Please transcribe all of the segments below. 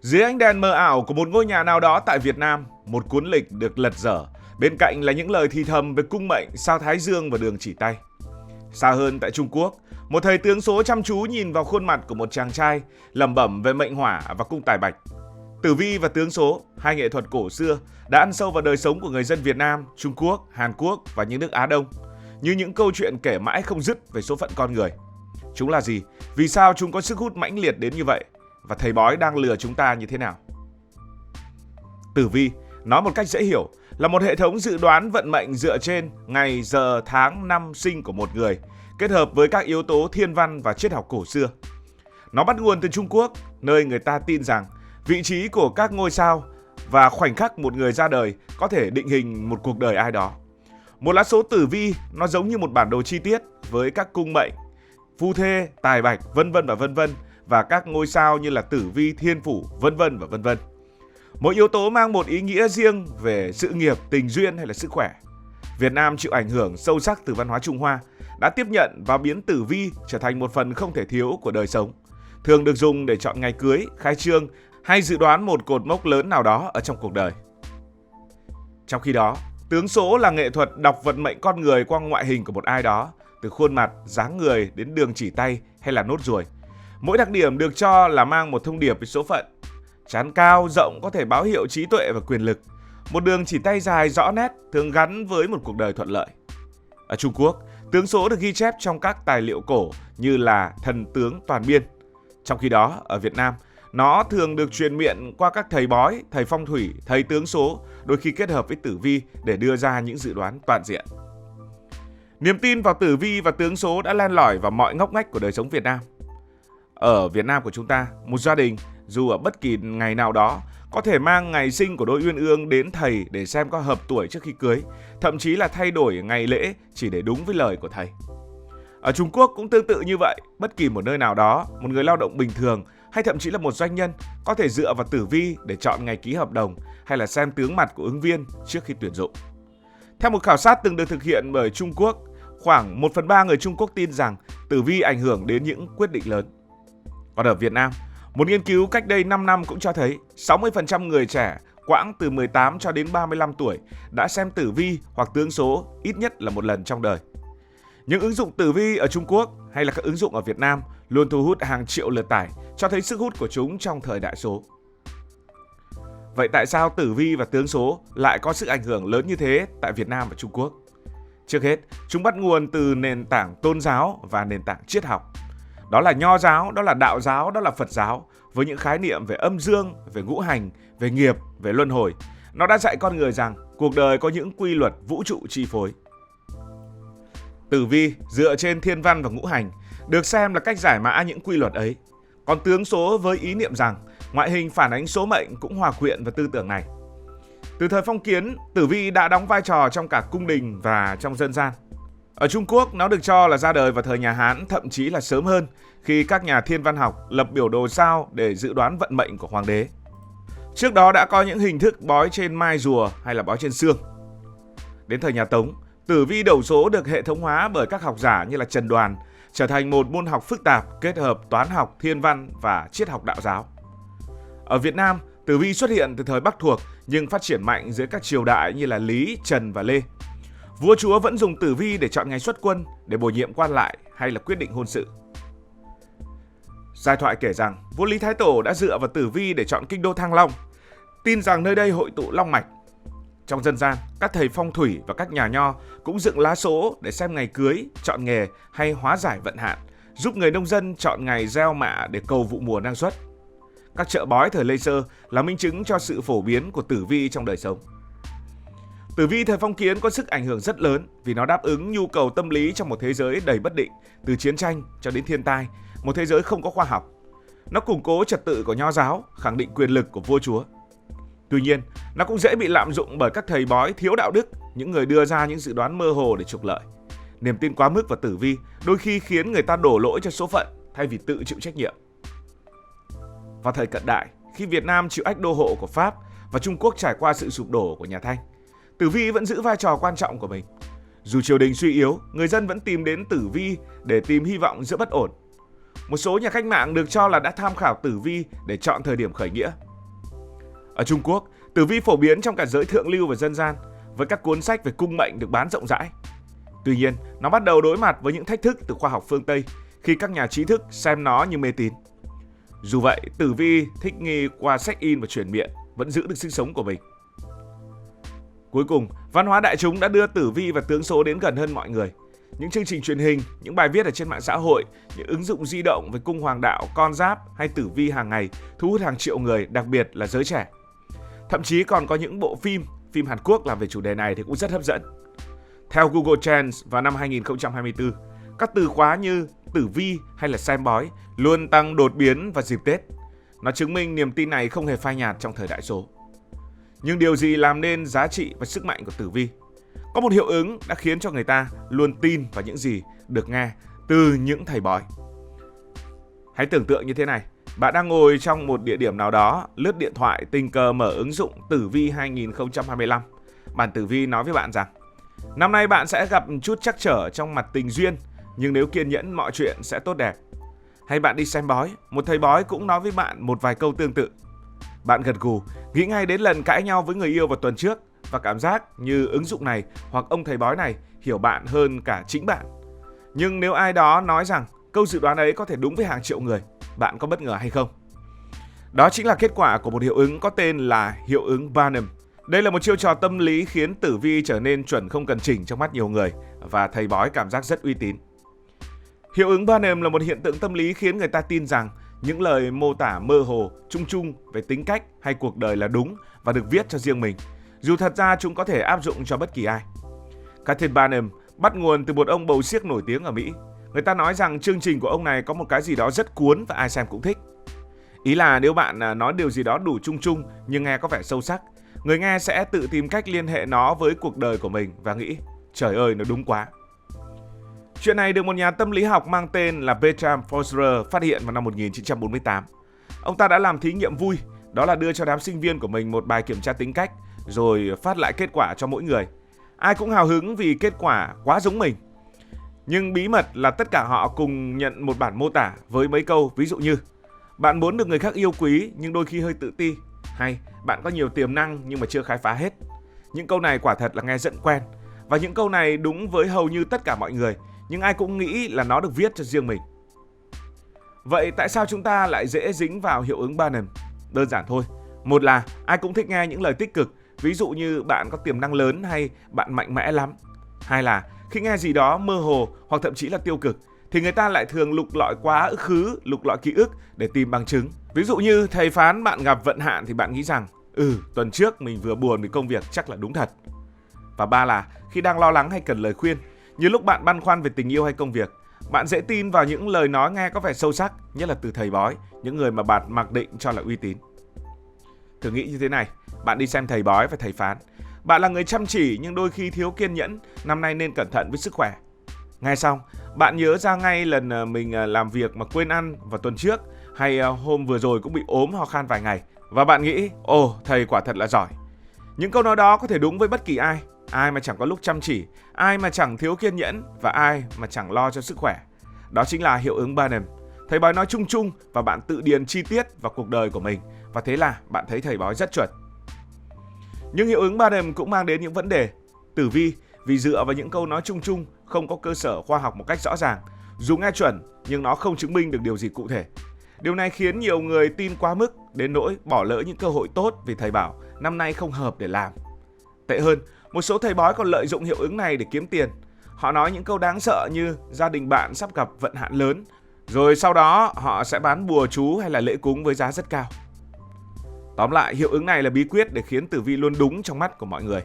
Dưới ánh đèn mờ ảo của một ngôi nhà nào đó tại Việt Nam, một cuốn lịch được lật dở, bên cạnh là những lời thì thầm về cung mệnh, sao Thái Dương và đường chỉ tay. Xa hơn tại Trung Quốc, một thầy tướng số chăm chú nhìn vào khuôn mặt của một chàng trai, lẩm bẩm về mệnh hỏa và cung tài bạch. Tử vi và tướng số, hai nghệ thuật cổ xưa, đã ăn sâu vào đời sống của người dân Việt Nam, Trung Quốc, Hàn Quốc và những nước Á Đông, như những câu chuyện kể mãi không dứt về số phận con người. Chúng là gì? Vì sao chúng có sức hút mãnh liệt đến như vậy? Và thầy bói đang lừa chúng ta như thế nào? Tử vi, nói một cách dễ hiểu, là một hệ thống dự đoán vận mệnh dựa trên ngày, giờ, tháng, năm sinh của một người, kết hợp với các yếu tố thiên văn và triết học cổ xưa. Nó bắt nguồn từ Trung Quốc, nơi người ta tin rằng vị trí của các ngôi sao và khoảnh khắc một người ra đời có thể định hình một cuộc đời ai đó. Một lá số tử vi nó giống như một bản đồ chi tiết với các cung mệnh, phu thê, tài bạch, vân vân và các ngôi sao như là tử vi, thiên phủ, vân vân. Mỗi yếu tố mang một ý nghĩa riêng về sự nghiệp, tình duyên hay là sức khỏe. Việt Nam chịu ảnh hưởng sâu sắc từ văn hóa Trung Hoa, đã tiếp nhận và biến tử vi trở thành một phần không thể thiếu của đời sống, thường được dùng để chọn ngày cưới, khai trương hay dự đoán một cột mốc lớn nào đó ở trong cuộc đời. Trong khi đó, tướng số là nghệ thuật đọc vận mệnh con người qua ngoại hình của một ai đó, từ khuôn mặt, dáng người đến đường chỉ tay hay là nốt ruồi. Mỗi đặc điểm được cho là mang một thông điệp với số phận. Trán cao, rộng có thể báo hiệu trí tuệ và quyền lực. Một đường chỉ tay dài rõ nét thường gắn với một cuộc đời thuận lợi. Ở Trung Quốc, tướng số được ghi chép trong các tài liệu cổ như là thần tướng toàn biên. Trong khi đó, ở Việt Nam, nó thường được truyền miệng qua các thầy bói, thầy phong thủy, thầy tướng số, đôi khi kết hợp với tử vi để đưa ra những dự đoán toàn diện. Niềm tin vào tử vi và tướng số đã len lỏi vào mọi ngóc ngách của đời sống Việt Nam. Ở Việt Nam của chúng ta, một gia đình dù ở bất kỳ ngày nào đó có thể mang ngày sinh của đôi uyên ương đến thầy để xem có hợp tuổi trước khi cưới, thậm chí là thay đổi ngày lễ chỉ để đúng với lời của thầy. Ở Trung Quốc cũng tương tự như vậy, bất kỳ một nơi nào đó, một người lao động bình thường hay thậm chí là một doanh nhân có thể dựa vào tử vi để chọn ngày ký hợp đồng hay là xem tướng mặt của ứng viên trước khi tuyển dụng. Theo một khảo sát từng được thực hiện bởi Trung Quốc, khoảng 1/3 người Trung Quốc tin rằng tử vi ảnh hưởng đến những quyết định lớn. Còn ở Việt Nam, một nghiên cứu cách đây 5 năm cũng cho thấy 60% người trẻ quãng từ 18 cho đến 35 tuổi đã xem tử vi hoặc tướng số ít nhất là một lần trong đời. Những ứng dụng tử vi ở Trung Quốc hay là các ứng dụng ở Việt Nam luôn thu hút hàng triệu lượt tải, cho thấy sức hút của chúng trong thời đại số. Vậy tại sao tử vi và tướng số lại có sức ảnh hưởng lớn như thế tại Việt Nam và Trung Quốc? Trước hết, chúng bắt nguồn từ nền tảng tôn giáo và nền tảng triết học. Đó là Nho giáo, đó là Đạo giáo, đó là Phật giáo, với những khái niệm về âm dương, về ngũ hành, về nghiệp, về luân hồi. Nó đã dạy con người rằng cuộc đời có những quy luật vũ trụ chi phối. Tử vi dựa trên thiên văn và ngũ hành được xem là cách giải mã những quy luật ấy. Còn tướng số với ý niệm rằng ngoại hình phản ánh số mệnh cũng hòa quyện vào tư tưởng này. Từ thời phong kiến, tử vi đã đóng vai trò trong cả cung đình và trong dân gian. Ở Trung Quốc, nó được cho là ra đời vào thời nhà Hán, thậm chí là sớm hơn, khi các nhà thiên văn học lập biểu đồ sao để dự đoán vận mệnh của hoàng đế. Trước đó đã có những hình thức bói trên mai rùa hay là bói trên xương. Đến thời nhà Tống, tử vi đầu số được hệ thống hóa bởi các học giả như là Trần Đoàn, trở thành một môn học phức tạp kết hợp toán học, thiên văn và triết học đạo giáo. Ở Việt Nam, tử vi xuất hiện từ thời Bắc thuộc nhưng phát triển mạnh dưới các triều đại như là Lý, Trần và Lê. Vua chúa vẫn dùng tử vi để chọn ngày xuất quân, để bổ nhiệm quan lại hay là quyết định hôn sự. Giai thoại kể rằng vua Lý Thái Tổ đã dựa vào tử vi để chọn kinh đô Thăng Long, tin rằng nơi đây hội tụ long mạch. Trong dân gian, các thầy phong thủy và các nhà nho cũng dựng lá số để xem ngày cưới, chọn nghề hay hóa giải vận hạn, giúp người nông dân chọn ngày gieo mạ để cầu vụ mùa năng suất. Các chợ bói thời Lê Sơ là minh chứng cho sự phổ biến của tử vi trong đời sống. Tử vi thời phong kiến có sức ảnh hưởng rất lớn vì nó đáp ứng nhu cầu tâm lý trong một thế giới đầy bất định, từ chiến tranh cho đến thiên tai, một thế giới không có khoa học. Nó củng cố trật tự của Nho giáo, khẳng định quyền lực của vua chúa. Tuy nhiên, nó cũng dễ bị lạm dụng bởi các thầy bói thiếu đạo đức, những người đưa ra những dự đoán mơ hồ để trục lợi. Niềm tin quá mức vào tử vi đôi khi khiến người ta đổ lỗi cho số phận thay vì tự chịu trách nhiệm. Vào thời cận đại, khi Việt Nam chịu ách đô hộ của Pháp và Trung Quốc trải qua sự sụp đổ của nhà Thanh, tử vi vẫn giữ vai trò quan trọng của mình. Dù triều đình suy yếu, người dân vẫn tìm đến tử vi để tìm hy vọng giữa bất ổn. Một số nhà cách mạng được cho là đã tham khảo tử vi để chọn thời điểm khởi nghĩa. Ở Trung Quốc, tử vi phổ biến trong cả giới thượng lưu và dân gian, với các cuốn sách về cung mệnh được bán rộng rãi. Tuy nhiên, nó bắt đầu đối mặt với những thách thức từ khoa học phương Tây khi các nhà trí thức xem nó như mê tín. Dù vậy, tử vi thích nghi qua sách in và truyền miệng vẫn giữ được sức sống của mình. Cuối cùng, văn hóa đại chúng đã đưa tử vi và tướng số đến gần hơn mọi người. Những chương trình truyền hình, những bài viết ở trên mạng xã hội, những ứng dụng di động với cung hoàng đạo, con giáp hay tử vi hàng ngày thu hút hàng triệu người, đặc biệt là giới trẻ. Thậm chí còn có những bộ phim Hàn Quốc làm về chủ đề này thì cũng rất hấp dẫn. Theo Google Trends vào năm 2024, các từ khóa như tử vi hay là xem bói luôn tăng đột biến vào dịp Tết. Nó chứng minh niềm tin này không hề phai nhạt trong thời đại số. Nhưng điều gì làm nên giá trị và sức mạnh của tử vi? Có một hiệu ứng đã khiến cho người ta luôn tin vào những gì được nghe từ những thầy bói. Hãy tưởng tượng như thế này, bạn đang ngồi trong một địa điểm nào đó, lướt điện thoại, tình cờ mở ứng dụng Tử vi 2025. Bản tử vi nói với bạn rằng, năm nay bạn sẽ gặp chút trắc trở trong mặt tình duyên, nhưng nếu kiên nhẫn mọi chuyện sẽ tốt đẹp. Hay bạn đi xem bói, một thầy bói cũng nói với bạn một vài câu tương tự. Bạn gật gù, nghĩ ngay đến lần cãi nhau với người yêu vào tuần trước và cảm giác như ứng dụng này hoặc ông thầy bói này hiểu bạn hơn cả chính bạn. Nhưng nếu ai đó nói rằng câu dự đoán ấy có thể đúng với hàng triệu người, bạn có bất ngờ hay không? Đó chính là kết quả của một hiệu ứng có tên là hiệu ứng Barnum. Đây là một chiêu trò tâm lý khiến tử vi trở nên chuẩn không cần chỉnh trong mắt nhiều người và thầy bói cảm giác rất uy tín. Hiệu ứng Barnum là một hiện tượng tâm lý khiến người ta tin rằng những lời mô tả mơ hồ, chung chung về tính cách hay cuộc đời là đúng và được viết cho riêng mình, dù thật ra chúng có thể áp dụng cho bất kỳ ai. Cái tên Barnum bắt nguồn từ một ông bầu xiếc nổi tiếng ở Mỹ. Người ta nói rằng chương trình của ông này có một cái gì đó rất cuốn và ai xem cũng thích. Ý là nếu bạn nói điều gì đó đủ chung chung nhưng nghe có vẻ sâu sắc, người nghe sẽ tự tìm cách liên hệ nó với cuộc đời của mình và nghĩ, trời ơi nó đúng quá. Chuyện này được một nhà tâm lý học mang tên là Bertram Foster phát hiện vào năm 1948. Ông ta đã làm thí nghiệm vui, đó là đưa cho đám sinh viên của mình một bài kiểm tra tính cách, rồi phát lại kết quả cho mỗi người. Ai cũng hào hứng vì kết quả quá giống mình. Nhưng bí mật là tất cả họ cùng nhận một bản mô tả với mấy câu, ví dụ như bạn muốn được người khác yêu quý nhưng đôi khi hơi tự ti, hay bạn có nhiều tiềm năng nhưng mà chưa khai phá hết. Những câu này quả thật là nghe rất quen, và những câu này đúng với hầu như tất cả mọi người, nhưng ai cũng nghĩ là nó được viết cho riêng mình. Vậy tại sao chúng ta lại dễ dính vào hiệu ứng Barnum? Đơn giản thôi. Một là ai cũng thích nghe những lời tích cực, ví dụ như bạn có tiềm năng lớn hay bạn mạnh mẽ lắm. Hai là khi nghe gì đó mơ hồ hoặc thậm chí là tiêu cực, thì người ta lại thường lục lọi quá khứ, lục lọi ký ức để tìm bằng chứng. Ví dụ như thầy phán bạn gặp vận hạn thì bạn nghĩ rằng tuần trước mình vừa buồn vì công việc, chắc là đúng thật. Và ba là khi đang lo lắng hay cần lời khuyên, như lúc bạn băn khoăn về tình yêu hay công việc, bạn dễ tin vào những lời nói nghe có vẻ sâu sắc, nhất là từ thầy bói, những người mà bạn mặc định cho là uy tín. Thử nghĩ như thế này, bạn đi xem thầy bói và thầy phán. Bạn là người chăm chỉ nhưng đôi khi thiếu kiên nhẫn, năm nay nên cẩn thận với sức khỏe. Nghe xong, bạn nhớ ra ngay lần mình làm việc mà quên ăn vào tuần trước, hay hôm vừa rồi cũng bị ốm ho khan vài ngày. Và bạn nghĩ, thầy quả thật là giỏi. Những câu nói đó có thể đúng với bất kỳ ai. Ai mà chẳng có lúc chăm chỉ, ai mà chẳng thiếu kiên nhẫn và ai mà chẳng lo cho sức khỏe. Đó chính là hiệu ứng Barnum. Thầy bói nói chung chung và bạn tự điền chi tiết vào cuộc đời của mình, và thế là bạn thấy thầy bói rất chuẩn. Nhưng hiệu ứng Barnum cũng mang đến những vấn đề. Tử vi vì dựa vào những câu nói chung chung, không có cơ sở khoa học một cách rõ ràng, dù nghe chuẩn nhưng nó không chứng minh được điều gì cụ thể. Điều này khiến nhiều người tin quá mức đến nỗi bỏ lỡ những cơ hội tốt vì thầy bảo năm nay không hợp để làm. Tệ hơn, một số thầy bói còn lợi dụng hiệu ứng này để kiếm tiền. Họ nói những câu đáng sợ như gia đình bạn sắp gặp vận hạn lớn, rồi sau đó họ sẽ bán bùa chú hay là lễ cúng với giá rất cao. Tóm lại, hiệu ứng này là bí quyết để khiến tử vi luôn đúng trong mắt của mọi người.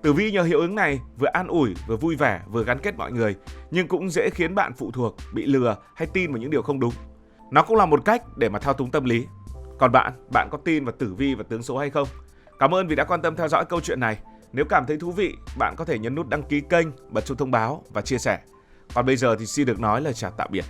Tử vi nhờ hiệu ứng này vừa an ủi, vừa vui vẻ, vừa gắn kết mọi người, nhưng cũng dễ khiến bạn phụ thuộc, bị lừa hay tin vào những điều không đúng. Nó cũng là một cách để mà thao túng tâm lý. Còn bạn có tin vào tử vi và tướng số hay không? Cảm ơn vì đã quan tâm theo dõi câu chuyện này. Nếu cảm thấy thú vị, bạn có thể nhấn nút đăng ký kênh, bật chuông thông báo và chia sẻ. Còn bây giờ thì xin được nói lời chào tạm biệt.